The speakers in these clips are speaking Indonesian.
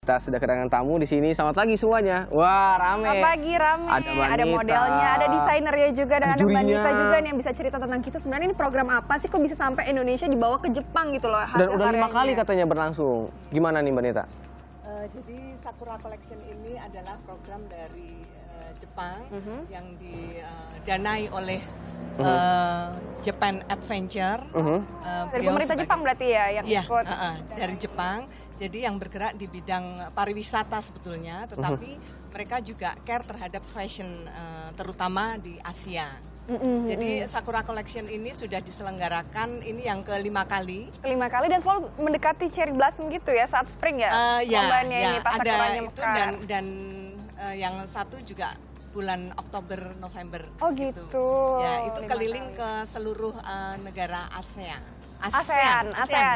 Kita sudah kedatangan tamu di sini. Selamat pagi semuanya. Wah, rame. Selamat pagi, rame. Ada modelnya, ada desainernya juga, dan ada Mbak Nita juga nih yang bisa cerita tentang kita. Sebenarnya ini program apa sih? Kok bisa sampai Indonesia dibawa ke Jepang gitu loh? Dan udah 5 kali katanya berlangsung. Gimana nih Mbak Nita? Jadi Sakura Collection ini adalah program dari Jepang yang didanai oleh Japan Adventure. Dari pemerintah Jepang berarti ya yang ikut? Dari Jepang. Jadi yang bergerak di bidang pariwisata sebetulnya, tetapi mereka juga care terhadap fashion, terutama di Asia. Jadi Sakura Collection ini sudah diselenggarakan ini yang kelima kali. Kelima kali dan selalu mendekati cherry blossom gitu ya saat spring ya? Ini pas ada itu dan yang satu juga bulan Oktober November. Oh gitu. Ya itu keliling ke seluruh negara ASEAN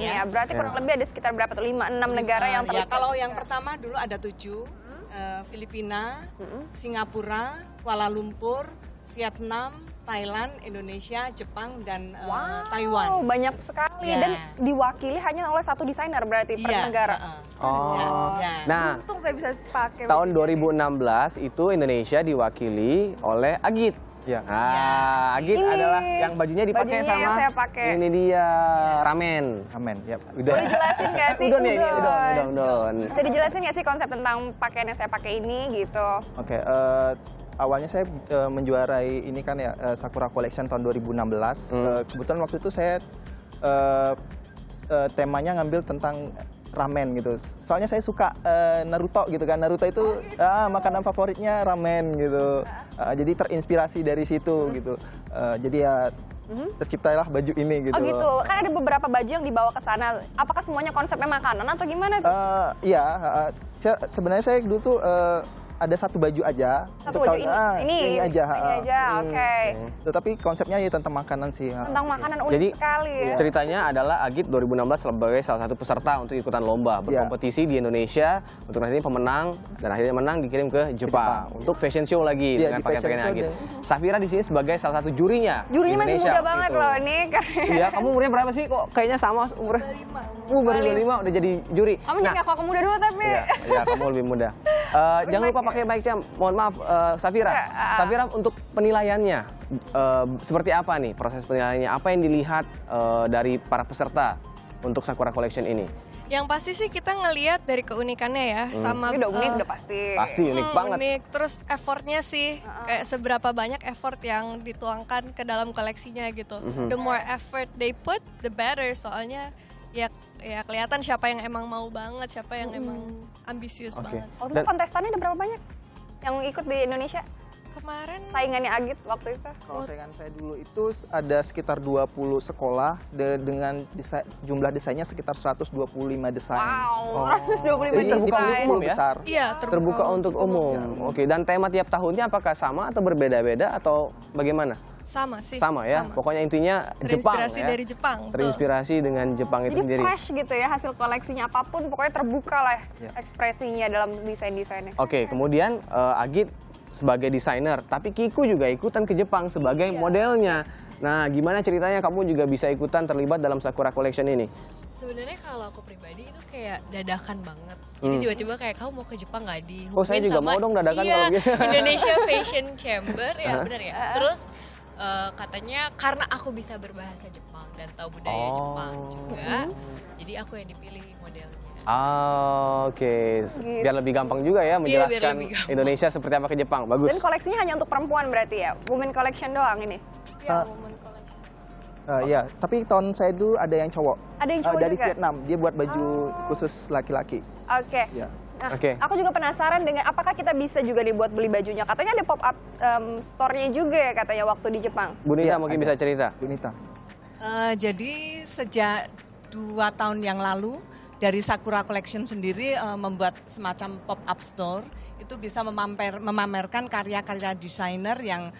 ya. Berarti kurang lebih ada sekitar berapa tuh? 5-6 negara yang terlibat. Ya, kalau yang pertama dulu ada 7, Filipina, Singapura, Kuala Lumpur, Vietnam, Thailand, Indonesia, Jepang, dan Taiwan. Banyak sekali. Dan diwakili hanya oleh satu desainer berarti per negara. Nah, untung saya bisa pakai. Tahun 2016 itu Indonesia diwakili oleh Agit. Agit ini adalah yang bajunya dipakai sama yang saya pakai. Ini dia ramen. Udah dijelasin nggak sih? Udah. Bisa dijelasin nggak sih konsep tentang pakaian yang saya pakai ini gitu? Oke, awalnya saya menjuarai ini kan ya Sakura Collection tahun 2016. Kebetulan waktu itu saya temanya ngambil tentang ramen gitu. Soalnya saya suka Naruto gitu kan. Naruto itu makanan favoritnya ramen gitu. Jadi terinspirasi dari situ gitu. Jadi ya terciptalah baju ini gitu. Oh gitu. Kan ada beberapa baju yang dibawa ke sana. Apakah semuanya konsepnya makanan atau gimana tuh? Iya, sebenarnya saya dulu tuh ada satu baju aja. Satu baju ini aja. Oke. Tetapi konsepnya ya tentang makanan sih. Tentang makanan unik Jadi, sekali ya. Ceritanya adalah Agit 2016 sebagai salah satu peserta untuk ikutan lomba berkompetisi di Indonesia untuk nanti pemenang dan akhirnya menang dikirim ke Jepang untuk fashion show lagi dengan pakaian Agit. Safira di sini sebagai salah satu jurinya. Jurinya masih muda banget loh ini. Iya, kamu umurnya berapa sih? Kok kayaknya sama umurnya? Baru 25 udah jadi juri. Kamu jangan aku muda dulu tapi. Iya, kamu lebih muda. Jangan lupa pakai mic-nya. Mohon maaf, Safira. Safira, untuk penilaiannya, seperti apa nih proses penilaiannya? Apa yang dilihat dari para peserta untuk Sakura Collection ini? Yang pasti sih kita ngelihat dari keunikannya ya, sama udah unik, udah pasti. Pasti unik banget. Unik, terus effortnya sih, kayak seberapa banyak effort yang dituangkan ke dalam koleksinya gitu. The more effort they put, the better. Soalnya ya kelihatan siapa yang emang mau banget, siapa yang emang ambisius banget. Waktu itu kontestannya ada berapa banyak yang ikut di Indonesia? Kemarin saingannya Agit waktu itu? Kalau saingan saya dulu itu ada sekitar 20 sekolah dengan jumlah desainnya sekitar 125 desain. Wow, 125 desain. Terbuka untuk umum ya? Iya, terbuka untuk umum. Oke, dan tema tiap tahunnya apakah sama atau berbeda-beda atau bagaimana? Sama sih. Sama ya, pokoknya intinya Jepang ya. Terinspirasi dari Jepang. Terinspirasi dengan Jepang itu sendiri. Jadi fresh gitu ya hasil koleksinya apapun, pokoknya terbuka lah ekspresinya dalam desain-desainnya. Oke, kemudian Agit sebagai desainer, tapi Kiku juga ikutan ke Jepang sebagai modelnya. Nah, gimana ceritanya kamu juga bisa ikutan terlibat dalam Sakura Collection ini? Sebenarnya kalau aku pribadi itu kayak dadakan banget. Jadi tiba-tiba kayak kamu mau ke Jepang nggak dihubungin sama saya juga mau dong dadakan kalau gitu. Indonesia Fashion Chamber ya benar ya. Terus katanya karena aku bisa berbahasa Jepang dan tahu budaya Jepang juga, jadi aku yang dipilih modelnya. Oke. Biar lebih gampang juga ya menjelaskan Indonesia seperti apa ke Jepang. Bagus. Dan koleksinya hanya untuk perempuan berarti ya? Women collection doang ini? Iya, women collection. Ya, tapi tahun saya dulu ada yang cowok. Ada yang cowok dari juga? Vietnam. Dia buat baju khusus laki-laki. Oke. Nah, aku juga penasaran dengan apakah kita bisa juga dibuat beli bajunya. Katanya ada pop-up store-nya juga ya katanya waktu di Jepang. Bu Nita mungkin bisa cerita. Bu Nita. Jadi sejak 2 tahun yang lalu dari Sakura Collection sendiri membuat semacam pop-up store. Itu bisa memamerkan karya-karya desainer yang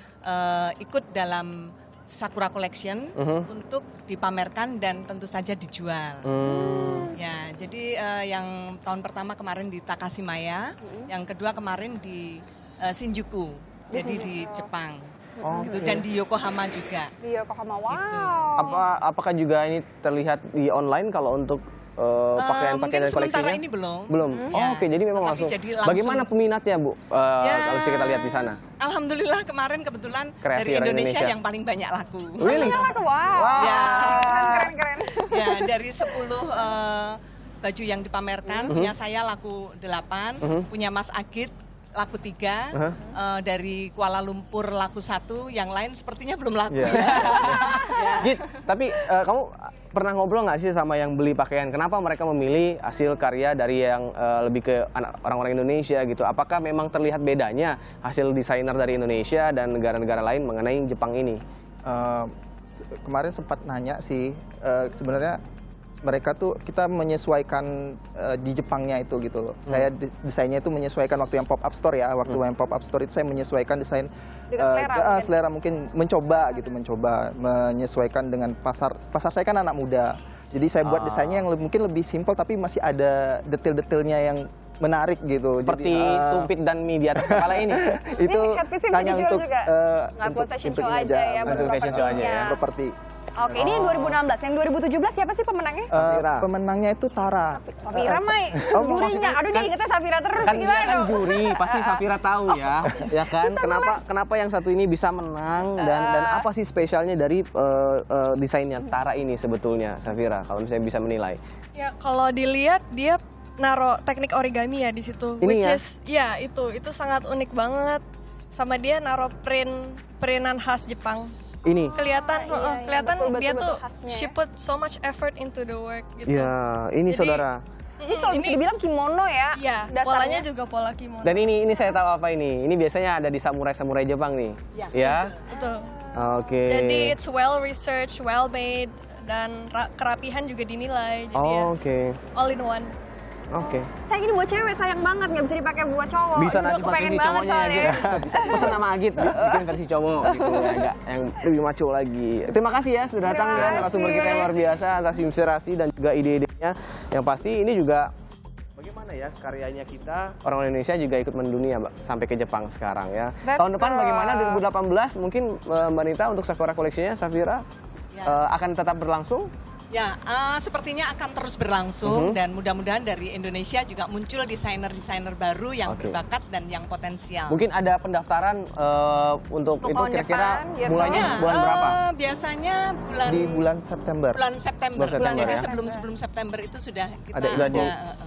ikut dalam Sakura Collection untuk dipamerkan dan tentu saja dijual. Ya, jadi yang tahun pertama kemarin di Takashimaya, yang kedua kemarin di Shinjuku, jadi di Jepang. Gitu. Dan di Yokohama juga. Di Yokohama, wow. Gitu. Apakah juga ini terlihat di online kalau untuk pakaian-pakaian dari koleksinya? Sementara ini belum. Belum. Ya. Oke, jadi memang Tapi langsung. jadi langsung. Bagaimana peminatnya, Bu? Kalau kita lihat di sana. Alhamdulillah kemarin kebetulan Kreasi dari orang Indonesia Indonesia yang paling banyak laku. Really? Wow. Ya. Keren. Ya, dari 10 baju yang dipamerkan, punya saya laku 8, punya Mas Agit laku 3, dari Kuala Lumpur laku 1, yang lain sepertinya belum laku. Yeah. Ya. Git, tapi kamu pernah ngobrol nggak sih sama yang beli pakaian? Kenapa mereka memilih hasil karya dari yang lebih ke orang-orang Indonesia gitu? Apakah memang terlihat bedanya hasil desainer dari Indonesia dan negara-negara lain mengenai Jepang ini? Kemarin sempat nanya sih, sebenarnya mereka tuh kita menyesuaikan di Jepangnya itu gitu loh. Saya desainnya itu menyesuaikan waktu yang pop-up store ya. Waktu yang pop-up store itu saya menyesuaikan desain selera mungkin mencoba menyesuaikan dengan pasar saya kan anak muda. Jadi saya buat desainnya yang mungkin lebih simpel tapi masih ada detail-detailnya yang menarik gitu. Seperti jadi, sumpit dan mie di atas kepala ini. Itu hanya untuk nggak buat fashion show aja ya, untuk fashion show aja ya. Properti. Oke, ini 2016. Yang 2017 siapa sih pemenangnya? Pemenangnya itu Tara. Safira, Mai. Jurinya. Aduh, dia ingetnya Safira terus. Kan Gimana dia kan dong? juri, pasti Safira tahu ya. Ya kan? Kenapa yang satu ini bisa menang dan apa sih spesialnya dari desainnya Tara ini sebetulnya, Safira, kalau misalnya bisa menilai? Ya, kalau dilihat dia naro teknik origami ya di situ. Ini Itu sangat unik banget. Sama dia naro printan khas Jepang. Ini. Kelihatan betul, dia betul tuh khasnya she put so much effort into the work gitu. Ya, ini Jadi, saudara. Ini kalau bisa dibilang kimono ya. Iya, dasarnya. polanya juga pola kimono. Dan ini saya tahu apa ini. Ini biasanya ada di samurai Jepang nih. Ya. Betul. Oke. Jadi it's well researched, well made, dan kerapihan juga dinilai. Jadi Oke. all in one. Oke. Saya ini buat cewek sayang banget, nggak bisa dipakai buat cowok. Bisa Itu nanti aku pakai pengen versi banget cowoknya ya, soalnya. Git. Pesan sama Agit bikin versi cowok gitu ya, agak yang lebih maco lagi. Terima kasih ya sudah datang ya narasumber kita yang luar biasa atas inspirasi dan juga ide-idenya. Yang pasti ini juga bagaimana ya karyanya kita orang Indonesia juga ikut mendunia sampai ke Jepang sekarang ya. Betul. Tahun depan bagaimana 2018 mungkin Mbak Nita untuk Sakura Collection-nya Safira akan tetap berlangsung? Ya, sepertinya akan terus berlangsung dan mudah-mudahan dari Indonesia juga muncul desainer-desainer baru yang berbakat dan yang potensial. Mungkin ada pendaftaran untuk itu tahun kira-kira depan, ya, mulainya bulan berapa? Biasanya Di bulan September. bulan September. Bulan Jadi September, sebelum September itu sudah kita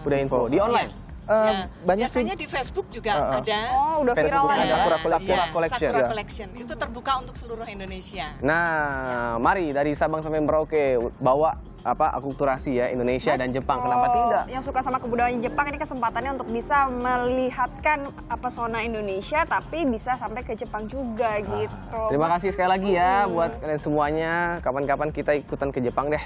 udah info di online. Ya, banyak biasanya sih. di Facebook juga ada. Oh, udah viral Facebook lah ada ya. Sakura Collection. Sakura Ya. Collection. Itu terbuka untuk seluruh Indonesia. Nah, mari dari Sabang sampai Merauke bawa akulturasi ya Indonesia dan Jepang. Kenapa tidak? Yang suka sama kebudayaan Jepang ini kesempatannya untuk bisa melihatkan pesona Indonesia tapi bisa sampai ke Jepang juga gitu. Terima kasih sekali lagi ya buat kalian semuanya. Kapan-kapan kita ikutan ke Jepang deh.